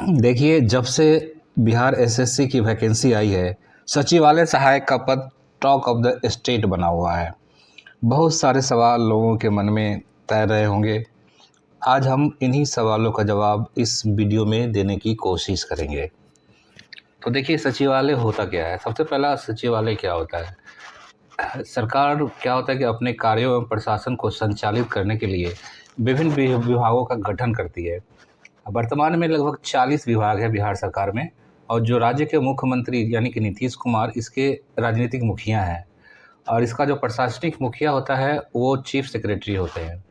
देखिए, जब से बिहार एसएससी की वैकेंसी आई है, सचिवालय सहायक का पद टॉक ऑफ द स्टेट बना हुआ है। बहुत सारे सवाल लोगों के मन में तैर रहे होंगे। आज हम इन्हीं सवालों का जवाब इस वीडियो में देने की कोशिश करेंगे। तो देखिए, सचिवालय होता क्या है? सबसे पहला, सचिवालय क्या होता है? सरकार क्या होता है कि अपने कार्यों एवं प्रशासन को संचालित करने के लिए विभिन्न विभागों का गठन करती है। वर्तमान में लगभग 40 विभाग है बिहार सरकार में, और जो राज्य के मुख्यमंत्री यानी कि नीतीश कुमार इसके राजनीतिक मुखिया हैं। और इसका जो प्रशासनिक मुखिया होता है वो चीफ सेक्रेटरी होते हैं।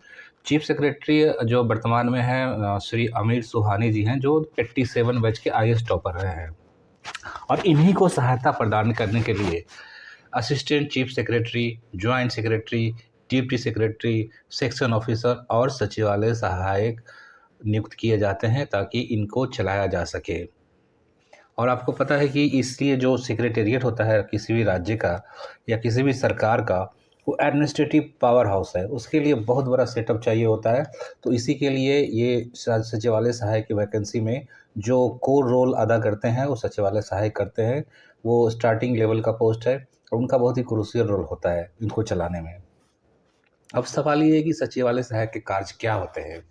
चीफ सेक्रेटरी जो वर्तमान में है श्री अमीर सुहानी जी हैं, जो 87 बैच के आईएएस टॉपर रहे हैं। और इन्हीं को सहायता प्रदान करने के लिए assistant chief secretary, joint secretary, deputy secretary, section officer और सचिवालय सहायक नियुक्त किए जाते हैं ताकि इनको चलाया जा सके। और आपको पता है कि इसलिए जो सेक्रेटेरिएट होता है किसी भी राज्य का या किसी भी सरकार का, वो एडमिनिस्ट्रेटिव पावर हाउस है, उसके लिए बहुत बड़ा सेटअप चाहिए होता है। तो इसी के लिए ये सचिवालय सहायक की वैकेंसी में जो कोर रोल अदा करते हैं वो सचिवालय सहायक करते हैं। वो स्टार्टिंग लेवल का पोस्ट है और उनका बहुत ही क्रूशियल रोल होता है इनको चलाने में। अब सवाल ये है कि सचिवालय सहायक के कार्य क्या होते हैं।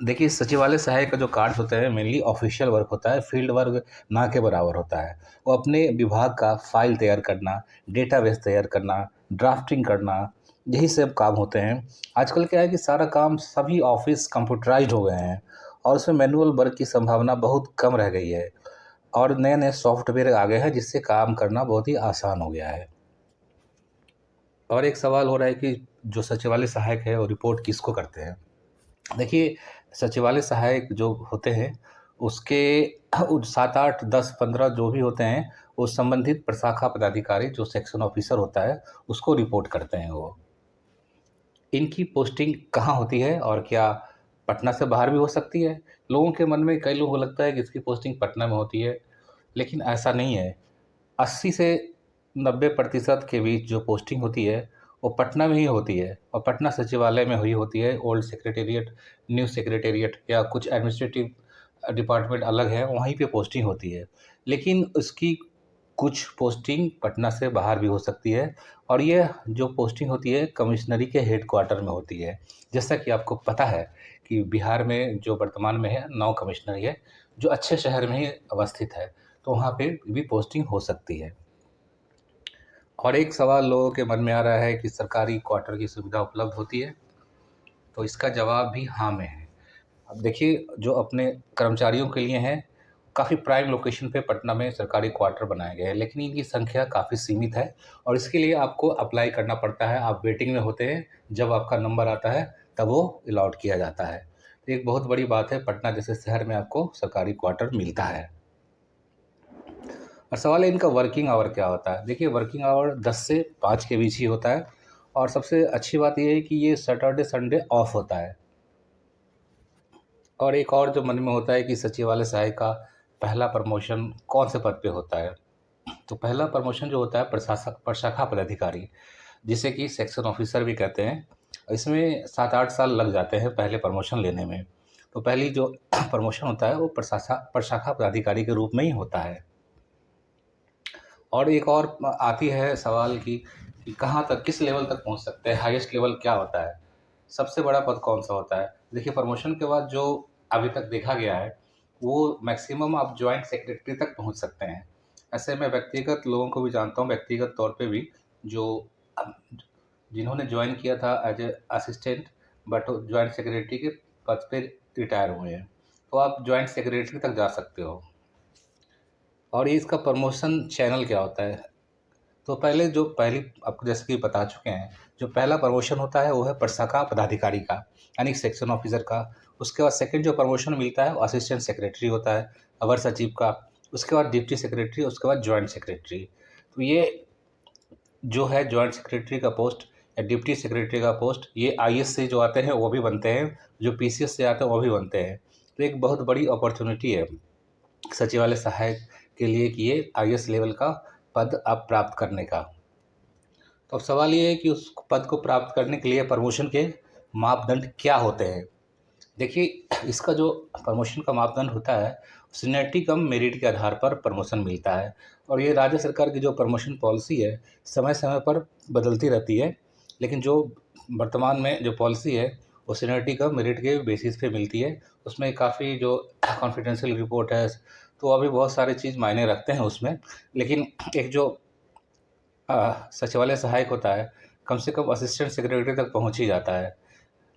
देखिए, सचिवालय सहायक का जो कार्य होता है मेनली ऑफिशियल वर्क होता है, फील्ड वर्क ना के बराबर होता है। वो अपने विभाग का फाइल तैयार करना, डेटाबेस तैयार करना, ड्राफ्टिंग करना, यही सब काम होते हैं। आजकल क्या है कि सारा काम सभी ऑफिस कंप्यूटराइज्ड हो गए हैं और उसमें मैनुअल वर्क की संभावना बहुत कम रह गई है और नए नए सॉफ्टवेयर आ गए हैं जिससे काम करना बहुत ही आसान हो गया है। और एक सवाल हो रहा है कि जो सचिवालय सहायक है वो रिपोर्ट किसको करते हैं। देखिए, सचिवालय सहायक जो होते हैं उसके 7, 8, 10, 15 जो भी होते हैं वो संबंधित प्रशाखा पदाधिकारी जो सेक्शन ऑफिसर होता है उसको रिपोर्ट करते हैं। वो इनकी पोस्टिंग कहाँ होती है और क्या पटना से बाहर भी हो सकती है? लोगों के मन में, कई लोगों को लगता है कि इसकी पोस्टिंग पटना में होती है, लेकिन ऐसा नहीं है। 80 से 90% के बीच जो पोस्टिंग होती है वो पटना में ही होती है और पटना सचिवालय में हुई होती है। ओल्ड सेक्रेटेरिएट, न्यू सेक्रेटेरिएट या कुछ एडमिनिस्ट्रेटिव डिपार्टमेंट अलग है, वहीं पे पोस्टिंग होती है। लेकिन उसकी कुछ पोस्टिंग पटना से बाहर भी हो सकती है और ये जो पोस्टिंग होती है कमिश्नरी के हेडक्वार्टर में होती है। जैसा कि आपको पता है कि बिहार में जो वर्तमान में है 9 कमिश्नरी है, जो अच्छे शहर में ही अवस्थित है, तो वहाँ पे भी पोस्टिंग हो सकती है। और एक सवाल लोगों के मन में आ रहा है कि सरकारी क्वार्टर की सुविधा उपलब्ध होती है, तो इसका जवाब भी हाँ में है। अब देखिए, जो अपने कर्मचारियों के लिए हैं, काफ़ी प्राइम लोकेशन पे पटना में सरकारी क्वार्टर बनाए गए हैं, लेकिन इनकी संख्या काफ़ी सीमित है और इसके लिए आपको अप्लाई करना पड़ता है। आप वेटिंग में होते हैं, जब आपका नंबर आता है तब वो अलॉट किया जाता है। तो एक बहुत बड़ी बात है, पटना जैसे शहर में आपको सरकारी क्वार्टर मिलता है। और सवाल है इनका वर्किंग आवर क्या होता है। देखिए, वर्किंग आवर 10 से 5 के बीच ही होता है और सबसे अच्छी बात ये है कि ये सैटरडे संडे ऑफ होता है। और एक और जो मन में होता है कि सचिवालय सहायक का पहला प्रमोशन कौन से पद पे होता है, तो पहला प्रमोशन जो होता है प्रशाखा पदाधिकारी, जिसे कि सेक्शन ऑफिसर भी कहते हैं। इसमें 7-8 साल लग जाते हैं पहले प्रमोशन लेने में। तो पहली जो प्रमोशन होता है वो प्रशाखा पदाधिकारी के रूप में ही होता है। और एक और आती है सवाल कि कहाँ तक, किस लेवल तक पहुँच सकते हैं, हाईएस्ट लेवल क्या होता है, सबसे बड़ा पद कौन सा होता है। देखिए, प्रमोशन के बाद जो अभी तक देखा गया है वो मैक्सिमम आप ज्वाइंट सेक्रेटरी तक पहुँच सकते हैं। ऐसे मैं व्यक्तिगत लोगों को भी जानता हूँ, व्यक्तिगत तौर पे भी, जो अ, जिन्होंने ज्वाइन किया था as a assistant, but joint secretary के पद पे रिटायर हुए हैं, तो आप ज्वाइंट सेक्रेटरी तक जा सकते हो। और ये इसका प्रमोशन चैनल क्या होता है, तो पहली आपको जैसे कि बता चुके हैं, जो पहला प्रमोशन होता है वो है प्रशाखा पदाधिकारी का, यानी सेक्शन ऑफिसर का। उसके बाद सेकंड जो प्रमोशन मिलता है वो असिस्टेंट सेक्रेटरी होता है, अवर सचिव का। उसके बाद डिप्टी सेक्रेटरी, उसके बाद जॉइंट सेक्रेटरी। तो ये जो है जॉइंट सेक्रेटरी का पोस्ट या डिप्टी सेक्रेटरी का पोस्ट, ये आईएएस से जो आते हैं वो भी बनते हैं, जो पीसीएस से आते हैं वो भी बनते हैं। तो एक बहुत बड़ी अपॉर्चुनिटी है सचिवालय सहायक के लिए कि ये आईएएस लेवल का पद आप प्राप्त करने का। तो अब सवाल ये है कि उस पद को प्राप्त करने के लिए प्रमोशन के मापदंड क्या होते हैं। देखिए, इसका जो प्रमोशन का मापदंड होता है, सीनियरिटी कम मेरिट के आधार पर प्रमोशन मिलता है। और ये राज्य सरकार की जो प्रमोशन पॉलिसी है, समय-समय पर बदलती रहती है। लेकिन जो वर्तमान में जो पॉलिसी है, वो सीनियरिटी कम मेरिट के बेसिस पे मिलती है। उसमें काफ़ी जो कॉन्फिडेंशियल रिपोर्ट है, तो अभी बहुत सारी चीज़ मायने रखते हैं उसमें। लेकिन एक जो सचिवालय सहायक होता है, कम से कम असिस्टेंट सेक्रेटरी तक पहुँच ही जाता है।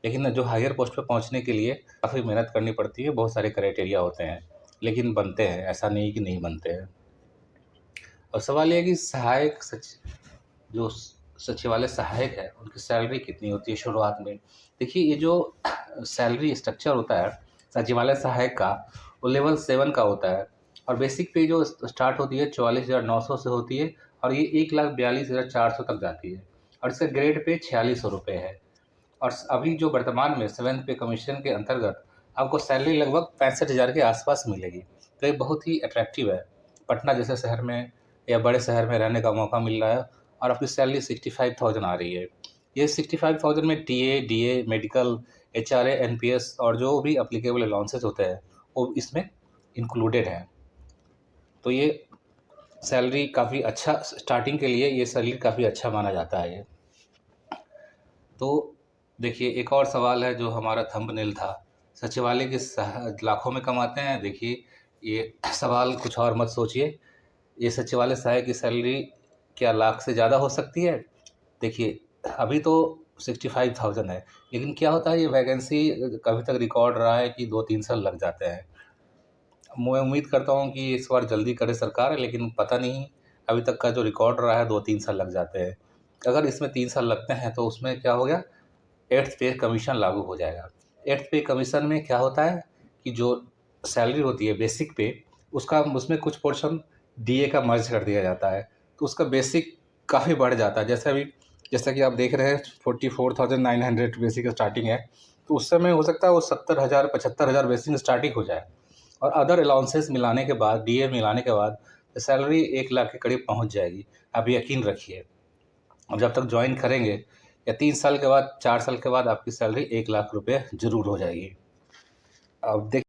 लेकिन जो हायर पोस्ट पे पहुँचने के लिए काफ़ी मेहनत करनी पड़ती है, बहुत सारे क्राइटेरिया होते हैं, लेकिन बनते हैं, ऐसा नहीं कि नहीं बनते हैं। और सवाल ये है कि सहायक जो सचिवालय सहायक है, उनकी सैलरी कितनी होती है शुरुआत में? देखिए, ये जो सैलरी स्ट्रक्चर होता है सचिवालय सहायक का, वो लेवल 7 का होता है। और बेसिक पे जो स्टार्ट होती है 44,900 से होती है, और ये 1,42,400 तक जाती है। और इसका ग्रेड पे 4600 रुपये है। और अभी जो वर्तमान में 7th पे कमीशन के अंतर्गत आपको सैलरी लगभग 65,000 के आसपास मिलेगी। तो ये बहुत ही अट्रैक्टिव है। पटना जैसे शहर में या बड़े शहर में रहने का मौका मिल रहा है, और आपकी सैलरी 65,000 आ रही है। ये 65,000 में TA, DA, medical, HRA, NPS और जो भी एप्लीकेबल अलाउंसेस होते हैं, वो इसमें इंक्लूडेड हैं। तो ये सैलरी काफ़ी अच्छा, स्टार्टिंग के लिए ये सैलरी काफ़ी अच्छा माना जाता है ये। तो देखिए, एक और सवाल है जो हमारा थंबनेल था, सचिवालय के लाखों में कमाते हैं। देखिए, ये सवाल कुछ और मत सोचिए। ये सचिवालय सहायक की सैलरी क्या लाख से ज़्यादा हो सकती है? देखिए, अभी तो 65,000 है, लेकिन क्या होता है, ये वैकेंसी अभी तक रिकॉर्ड रहा है कि 2-3 साल लग जाते हैं। मैं उम्मीद करता हूँ कि इस बार जल्दी करे सरकार, लेकिन पता नहीं, अभी तक का जो रिकॉर्ड रहा है 2-3 साल लग जाते हैं। अगर इसमें 3 साल लगते हैं तो उसमें क्या हो गया, 8th पे कमीशन लागू हो जाएगा। 8th पे कमीशन में क्या होता है कि जो सैलरी होती है बेसिक पे, उसका उसमें कुछ पोर्शन डीए का मर्ज कर दिया जाता है, तो उसका बेसिक काफ़ी बढ़ जाता है। जैसा कि आप देख रहे हैं 44,900 बेसिक स्टार्टिंग है, तो उस समय हो सकता है वो 70,000 75,000 बेसिक स्टार्टिंग हो जाए। और अदर अलाउंसेस मिलाने के बाद, डीए मिलाने के बाद सैलरी 1 लाख के करीब पहुंच जाएगी। आप यकीन रखिए। अब जब तक ज्वाइन करेंगे, या 3 साल के बाद, 4 साल के बाद आपकी सैलरी 1 लाख रुपए ज़रूर हो जाएगी। अब देखिए,